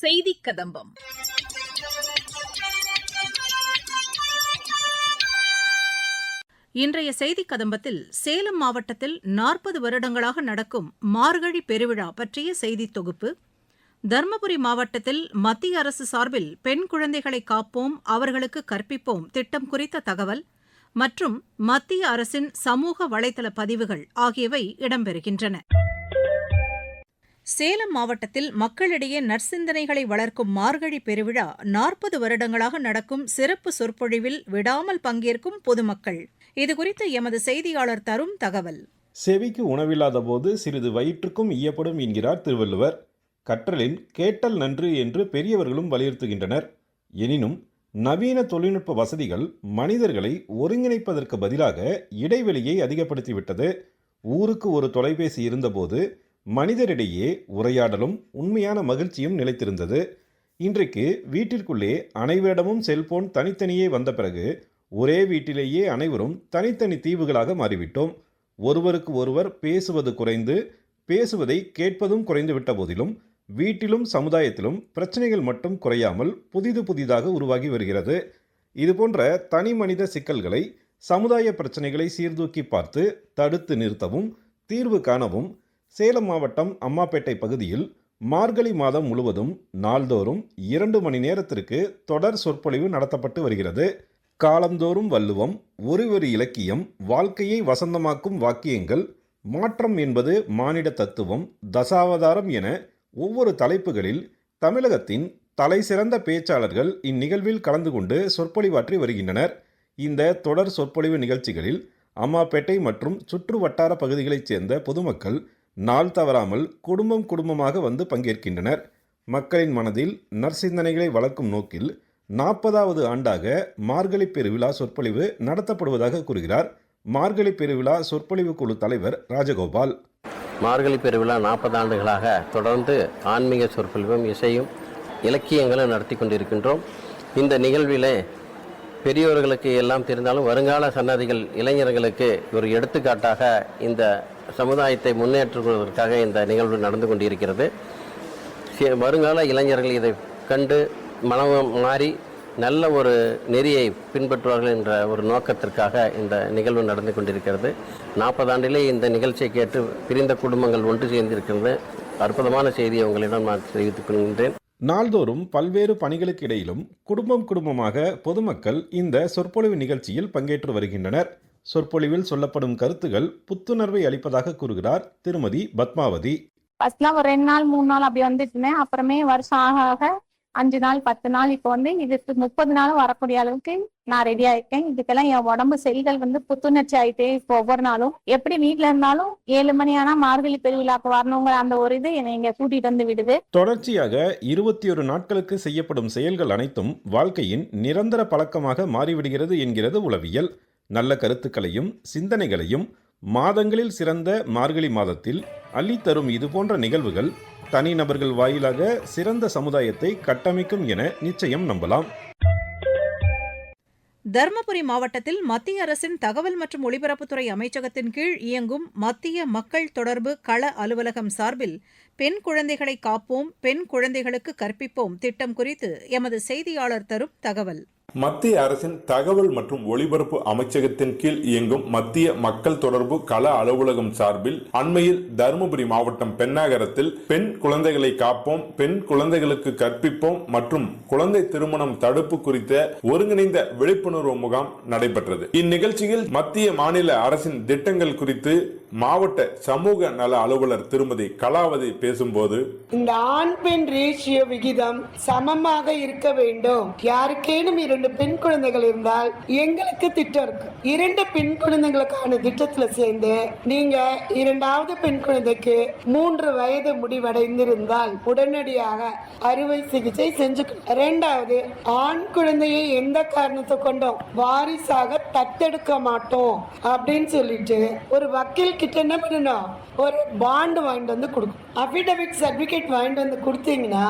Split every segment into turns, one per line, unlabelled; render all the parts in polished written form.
செய்தி கதம்பம். இன்றைய செய்தி கதம்பத்தில் சேலம் மாவட்டத்தில் 40 வருடங்களாக நடக்கும் மார்கழி பெருவிழா பற்றிய செய்தி தொகுப்பு, தருமபுரி மாவட்டத்தில் மத்திய அரசு சார்பில் பெண் குழந்தைகளை காப்போம் அவர்களுக்கு கற்பிப்போம் திட்டம் குறித்த தகவல் மற்றும் மத்திய அரசின் சமூக வலைதள பதிவுகள் ஆகியவை இடம்பெறுகின்றன. சேலம் மாவட்டத்தில் மக்களிடையே நற்சிந்தனைகளை வளர்க்கும் மார்கழி பெருவிழா 40 வருடங்களாக நடக்கும் சிறப்பு சொற்பொழிவில் விடாமல் பங்கேற்கும் பொதுமக்கள். இதுகுறித்து எமது செய்தியாளர் தரும் தகவல்.
செவிக்கு உணவில்லாத போது சிறிது வயிற்றுக்கும் ஈயப்படும் என்கிறார் திருவள்ளுவர். கற்றலின் கேட்டல் நன்று என்று பெரியவர்களும் வலியுறுத்துகின்றனர். எனினும் நவீன தொழில்நுட்ப வசதிகள் மனிதர்களை ஒருங்கிணைப்பதற்கு பதிலாக இடைவெளியை அதிகப்படுத்திவிட்டது. ஊருக்கு ஒரு தொலைபேசி இருந்தபோது மனிதரிடையே உரையாடலும் உண்மையான மகிழ்ச்சியும் நிலைத்திருந்தது. இன்றைக்கு வீட்டிற்குள்ளே அனைவரிடமும் செல்போன் தனித்தனியே வந்த பிறகு ஒரே வீட்டிலேயே அனைவரும் தனித்தனி தீவுகளாக மாறிவிட்டோம். ஒருவருக்கு ஒருவர் பேசுவது குறைந்து, பேசுவதை கேட்பதும் குறைந்து விட்ட போதிலும் வீட்டிலும் சமுதாயத்திலும் பிரச்சனைகள் மட்டும் குறையாமல் புதிதாக உருவாகி வருகிறது. இதுபோன்ற தனி மனித சிக்கல்களை, சமுதாய பிரச்சனைகளை சீர்தூக்கி பார்த்து தடுத்து நிறுத்தவும் தீர்வு காணவும் சேலம் மாவட்டம் அம்மாப்பேட்டை பகுதியில் மார்கழி மாதம் முழுவதும் நாள்தோறும் 2 மணி நேரத்திற்கு தொடர் சொற்பொழிவு நடத்தப்பட்டு வருகிறது. காலந்தோறும் வள்ளுவம், ஒரு இலக்கியம், வாழ்க்கையை வசந்தமாக்கும் வாக்கியங்கள், மாற்றம் என்பது மானிட தத்துவம், தசாவதாரம் என ஒவ்வொரு தலைப்புகளில் தமிழகத்தின் தலைசிறந்த பேச்சாளர்கள் இந்நிகழ்வில் கலந்து கொண்டு சொற்பொழிவாற்றி வருகின்றனர். இந்த தொடர் சொற்பொழிவு நிகழ்ச்சிகளில் அம்மாப்பேட்டை மற்றும் சுற்று வட்டார பகுதிகளைச் சேர்ந்த பொதுமக்கள் நாள் தவறாமல் குடும்பமாக வந்து பங்கேற்கின்றனர். மக்களின் மனதில் நற்சிந்தனைகளை வளர்க்கும் நோக்கில் 40வது ஆண்டாக மார்கழி பெருவிழா சொற்பொழிவு நடத்தப்படுவதாக கூறுகிறார் மார்கழி பெருவிழா சொற்பொழிவு குழு தலைவர் ராஜகோபால்.
மார்கழி பெருவிழா 40 ஆண்டுகளாக தொடர்ந்து ஆன்மீக சொற்பொழிவும், இசையும், இலக்கியங்களும் நடத்தி கொண்டிருக்கின்றோம். இந்த நிகழ்விலே பெரியோர்களுக்கு எல்லாம் தெரிந்தாலும் வருங்கால சன்னதிகள் இளைஞர்களுக்கு ஒரு எடுத்துக்காட்டாக இந்த சமுதாயத்தை முன்னேற்றுவதற்காக இந்த நிகழ்வு நடந்து கொண்டிருக்கிறது. வருங்கால இளைஞர்கள் இதை கண்டு மனம் மாறி நல்ல ஒரு நெறியை பின்பற்றுவார்கள் என்ற ஒரு நோக்கத்திற்காக இந்த நிகழ்வு நடந்து கொண்டிருக்கிறது. 40 ஆண்டிலே இந்த நிகழ்ச்சியை கேட்டு பிரிந்த குடும்பங்கள் ஒன்று சேர்ந்திருக்கிறது. அற்புதமான செய்தியை உங்களிடம் நான் தெரிவித்துக் கொள்கின்றேன்.
நாள்தோறும் பல்வேறு பணிகளுக்கு இடையிலும் குடும்பமாக பொதுமக்கள் இந்த சொற்பொழிவு நிகழ்ச்சியில் பங்கேற்று வருகின்றனர். சொற்பொழிவில் சொல்லப்படும் கருத்துகள் புத்துணர்வை அளிப்பதாக கூறுகிறார் திருமதி பத்மாவதி.
ஃபர்ஸ்ட்லாம் ஒரு 2 நாள் 3 நாள் அப்படி வந்துட்டு இருந்தேன். அப்புறமே வருஷம் ஆக 5 நாள் 10 நாள் இப்போ இதுக்கு 30 நாளும் வரக்கூடிய அளவுக்கு நான் ரெடி ஆயிருக்கேன். இதுக்கெல்லாம் என் உடம்பு செல்கள் புத்துணர்ச்சி ஆயிட்டே இப்போ ஒவ்வொரு நாளும் எப்படி வீட்டுல இருந்தாலும் 7 மணி ஆனா மார்கழி பெருவிழாக்கு வரணுங்கிற அந்த ஒரு இது என்னை இங்க கூட்டிட்டு வந்து விடுது.
தொடர்ச்சியாக 21 நாட்களுக்கு செய்யப்படும் செயல்கள் அனைத்தும் வாழ்க்கையின் நிரந்தர பழக்கமாக மாறிவிடுகிறது என்கிறது உளவியல். நல்ல கருத்துக்களையும் சிந்தனைகளையும் மாதங்களில் சிறந்த மார்கழி மாதத்தில் அள்ளித்தரும் இதுபோன்ற நிகழ்வுகள் தனிநபர்கள் வாயிலாக சிறந்த சமுதாயத்தை கட்டமைக்கும் என நிச்சயம் நம்பலாம்.
தருமபுரி மாவட்டத்தில் மத்திய அரசின் தகவல் மற்றும் ஒலிபரப்புத்துறை அமைச்சகத்தின் கீழ் இயங்கும் மத்திய மக்கள் தொடர்பு கள அலுவலகம் சார்பில் பெண் குழந்தைகளை காப்போம், பெண் குழந்தைகளுக்கு கற்பிப்போம் திட்டம் குறித்து எமது செய்தியாளர் தரும் தகவல்.
மத்திய அரசின் தகவல் மற்றும் ஒலிபரப்பு அமைச்சகத்தின் கீழ் இயங்கும் மத்திய மக்கள் தொடர்பு கள அலுவலகம் சார்பில் அண்மையில் தருமபுரி மாவட்டம் பென்னாகரத்தில் பெண் குழந்தைகளை காப்போம், பெண் குழந்தைகளுக்கு கற்பிப்போம் மற்றும் குழந்தை திருமணம் தடுப்பு குறித்த ஒருங்கிணைந்த விழிப்புணர்வு முகாம் நடைபெற்றது. இந்நிகழ்ச்சியில் மத்திய மாநில அரசின் திட்டங்கள் குறித்து மாவட்ட சமூக நல அலுவலர் திருமதி கலாவதி பேசும்போது,
இந்த ஆண் பெண் ரேஷியோ விகிதம் சமமாக இருக்க வேண்டும். யாருக்கேனும் 2 பெண் குழந்தைகள் இருந்தால் எங்களுக்கு திட்டம் இருக்கு. 2 பெண் குழந்தைகளுக்கான திட்டத்துல சேர்ந்து நீங்க 2வது பெண் குழந்தைக்கு 3 வயது முடிவடைந்திருந்தால் உடனடியாக அறுவை சிகிச்சை செஞ்சுக்கணும். 2வது ஆண் குழந்தையை எந்த காரணத்தை கொண்டும் வாரிசாக தத்தெடுக்க மாட்டோம் அப்படின்னு சொல்லிட்டு ஒரு வக்கீல் கிட்ட என்ன பண்ணணும், ஒரு பாண்ட் வாங்கிட்டு வந்து கொடுக்கும். அபிடவிட் சர்டிபிகேட் வாங்கிட்டு வந்து கொடுத்தீங்கன்னா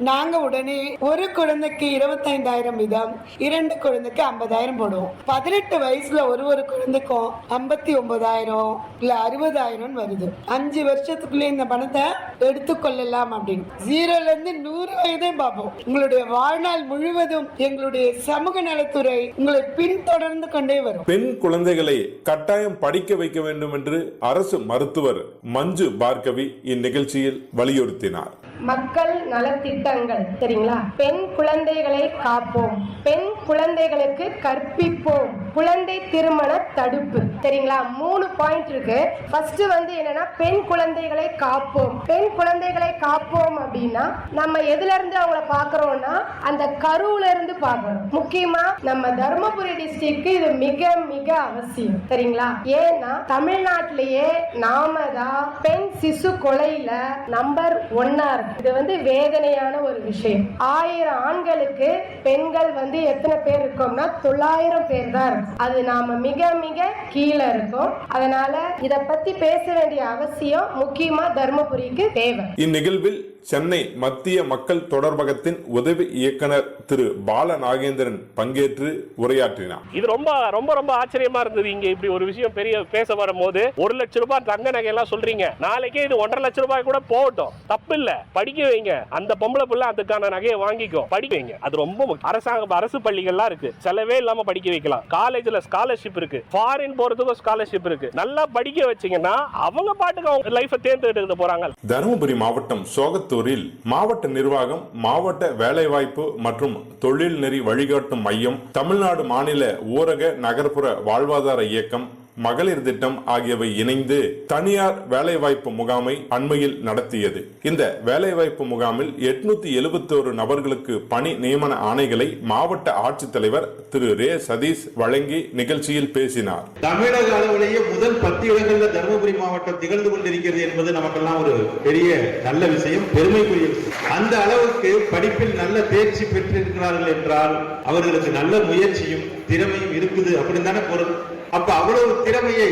நாங்க உடனே ஒரு குழந்தைக்கு 25,000 வீதம், 2 குழந்தைக்கு 50,000 போடுவோம். 18 வயசுல ஒரு குழந்தைக்கும் 59,000 இல்ல 60,000 வருது. 5 வருஷத்துக்குள்ளே இந்த பணத்தை எடுத்துக்கொள்ளலாம் அப்படின்னு. 0ல இருந்து 100 வயதே பார்ப்போம். உங்களுடைய வாழ்நாள் முழுவதும் எங்களுடைய சமூக நலத்துறை உங்களை பின்தொடர்ந்து கொண்டே வரும்.
பெண் குழந்தைகளை கட்டாயம் படிக்க வைக்க வேண்டும் என்று அரசு மருத்துவர் மஞ்சு பார்கவி இந்நிகழ்ச்சியில் வலியுறுத்தினார்.
மக்கள் நலத்திட்டங்கள் சரிங்களா, பெண் குழந்தைகளை காப்போம், பெண் குழந்தைகளுக்கு கற்பிப்போம், குழந்தை திருமண தடுப்பு சரிங்களா. 3 பாயிண்ட் இருக்கு. ஃபர்ஸ்ட் என்னன்னா பெண் குழந்தைகளை காப்போம். பெண் குழந்தைகளை காப்போம் அப்படின்னா நம்ம எதுல இருந்து அவங்கள பாக்குறோம்னா அந்த கருவுல இருந்து பாக்கணும். முக்கியமா நம்ம தர்மபுரி டிஸ்ட்ரிக்ட் இது மிக மிக அவசியம் சரிங்களா. ஏன்னா தமிழ்நாட்டிலேயே நாம தான் பெண் சிசு கொலையில நம்பர் 1 இருக்கு. இது வேதனையான ஒரு விஷயம். 1000 ஆண்களுக்கு பெண்கள் எத்தனை பேர் இருக்கோம்னா 900 பேர் தான் இருக்கும். அது நாம மிக மிக கீழே இருக்கும். அதனால இத பத்தி பேச வேண்டிய அவசியம் முக்கியமா தர்மபுரிக்கு தேவை.
இந்நிகழ்வில் சென்னை மத்திய மக்கள் தொடர்பகத்தின் உதவி இயக்குனர் திரு பால நாகேந்திரன் பங்கேற்று உரையாற்றினார்.
இது ரொம்ப ரொம்ப ரொம்ப ஆச்சரியமா இருந்தது. இங்க இப்படி ஒரு விஷயம் பெரிய பேச வரும்போது 1 லட்சம் ரூபாய் தங்க நகை எல்லாம் சொல்றீங்க, நாளைக்கே இது 1.5 லட்சம் ரூபாய் கூட போகட்டும், தப்பு இல்ல, படிக்க வைங்க. அந்த பொம்பளை பிள்ளை அதுக்கான நகையை வாங்கிக்கோ, படிக்க வைங்க. அது ரொம்ப முக்கியம். அரசு பள்ளிகள்லாம் இருக்கு, செலவே இல்லாம படிக்க வைக்கலாம். காலேஜ்ல ஸ்காலர்ஷிப் இருக்கு, ஃபாரின் போறதுக்கும் ஸ்காலர்ஷிப் இருக்கு. நல்லா படிக்க வச்சீங்கன்னா அவங்க பாட்டுக்கு அவங்க லைஃபை தேர்ந்தெடுக்க போறாங்க.
தருமபுரி மாவட்டம் சோகத்தூரில் மாவட்ட நிர்வாகம், மாவட்ட வேலைவாய்ப்பு மற்றும் தொழில் நெறி வழிகாட்டும் மையம், தமிழ்நாடு மாநில ஊரக நகர்ப்புற வாழ்வாதார இயக்கம், மகளிர் திட்டம் ஆகியவை இணைந்து தனியார் வேலைவாய்ப்பு முகாமை அண்மையில் நடத்தியது. இந்த வேலைவாய்ப்பு முகாமில் 871 நபர்களுக்கு பணி நியமன ஆணைகளை மாவட்ட ஆட்சித்தலைவர் திரு ரே சதீஷ் வழங்கி நிகழ்ச்சியில் பேசினார்.
தமிழக அளவிலேயே முதல் 10 இடங்கள்ல தருமபுரி மாவட்டம் திகழ்ந்து கொண்டிருக்கிறது என்பது நமக்கெல்லாம் ஒரு பெரிய நல்ல விஷயம், பெருமைக்குரிய விஷயம். அந்த அளவுக்கு படிப்பில் நல்ல தேர்ச்சி பெற்றிருக்கிறார்கள் என்றால் அவர்களுக்கு நல்ல முயற்சியும் திறமையும் இருக்குது அப்படின்னு தானே பொருள். அப்ப அவ்வளவு திறமையை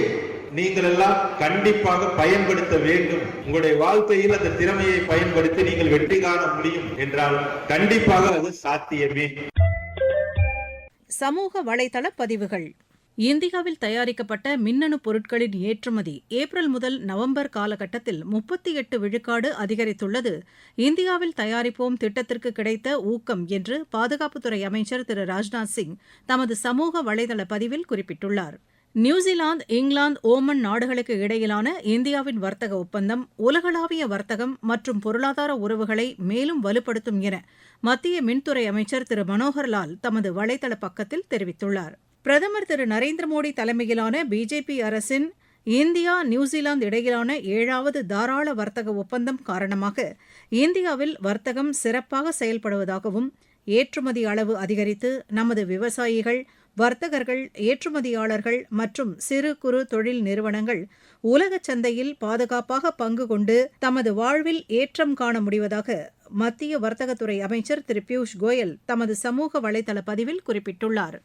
நீங்கள் எல்லாம் கண்டிப்பாக பயன்படுத்த வேண்டும். உங்களுடைய வாழ்க்கையில் அந்த திறமையை பயன்படுத்தி நீங்கள் வெற்றி காண முடியும் என்றால் கண்டிப்பாக அது சாத்தியமே.
சமூக வலைதள பதிவுகள். இந்தியாவில் தயாரிக்கப்பட்ட மின்னணு பொருட்களின் ஏற்றுமதி ஏப்ரல் முதல் நவம்பர் காலகட்டத்தில் 38 விழுக்காடு அதிகரித்துள்ளது இந்தியாவில் தயாரிப்போம் திட்டத்திற்கு கிடைத்த ஊக்கம் என்று பாதுகாப்புத்துறை அமைச்சர் திரு ராஜ்நாத் சிங் தமது சமூக வலைதள பதிவில் குறிப்பிட்டுள்ளார். நியூசிலாந்து, இங்கிலாந்து, ஓமன் நாடுகளுக்கு இடையிலான இந்தியாவின் வர்த்தக ஒப்பந்தம் உலகளாவிய வர்த்தகம் மற்றும் பொருளாதார உறவுகளை மேலும் வலுப்படுத்தும் என மத்திய மின்துறை அமைச்சர் திரு மனோகர்லால் தமது வலைதள பக்கத்தில் தெரிவித்துள்ளார். பிரதமர் திரு நரேந்திர மோடி தலைமையிலான பிஜேபி அரசின் இந்தியா நியூசிலாந்து இடையிலான 7வது தாராள வர்த்தக ஒப்பந்தம் காரணமாக இந்தியாவில் வர்த்தகம் சிறப்பாக செயல்படுவதாகவும் ஏற்றுமதி அளவு அதிகரித்து நமது விவசாயிகள், வர்த்தகர்கள், ஏற்றுமதியாளர்கள் மற்றும் சிறு குறு தொழில் நிறுவனங்கள் உலக சந்தையில் பாதுகாப்பாக பங்கு கொண்டு தமது வாழ்வில் ஏற்றம் காண முடிவதாக மத்திய வர்த்தகத்துறை அமைச்சர் திரு பியூஷ் கோயல் தமது சமூக வலைதள பதிவில் குறிப்பிட்டுள்ளார்.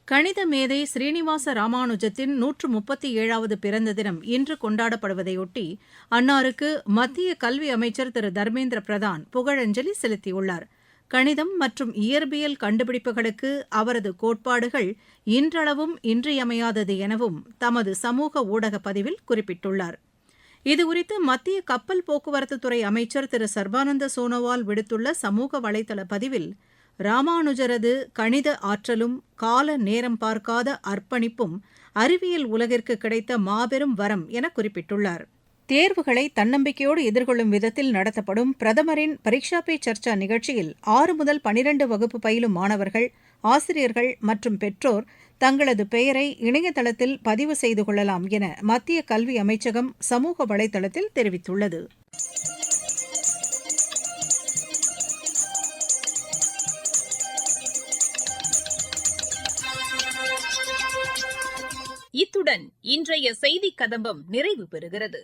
கணித மேதை ஸ்ரீனிவாச ராமானுஜத்தின் 137வது பிறந்த தினம் இன்று கொண்டாடப்படுவதையொட்டி அன்னாருக்கு மத்திய கல்வி அமைச்சர் திரு தர்மேந்திர பிரதான் புகழஞ்சலி செலுத்தியுள்ளார். கணிதம் மற்றும் இயற்பியல் கண்டுபிடிப்புகளுக்கு அவரது கோட்பாடுகள் இன்றளவும் இன்றியமையாதது எனவும் தமது சமூக ஊடக பதிவில் குறிப்பிட்டுள்ளார். இதுகுறித்து மத்திய கப்பல் போக்குவரத்துத்துறை அமைச்சர் திரு சர்பானந்த சோனோவால் விடுத்துள்ள சமூக வலைதள பதிவில் ராமானுஜரது கணித ஆற்றலும் கால நேரம் பார்க்காத அர்ப்பணிப்பும் அறிவியல் உலகிற்கு கிடைத்த மாபெரும் வரம் என குறிப்பிட்டுள்ளார். தேர்வுகளை தன்னம்பிக்கையோடு எதிர்கொள்ளும் விதத்தில் நடத்தப்படும் பிரதமரின் பரீட்சா பே சர்ச்சா நிகழ்ச்சியில் 6 முதல் 12 வகுப்பு பயிலும் மாணவர்கள், ஆசிரியர்கள் மற்றும் பெற்றோர் தங்களது பெயரை இணையதளத்தில் பதிவு செய்து கொள்ளலாம் என மத்திய கல்வி அமைச்சகம் சமூக வலைதளத்தில் தெரிவித்துள்ளது.
இத்துடன் இன்றைய செய்திக் கதம்பம் நிறைவு பெறுகிறது.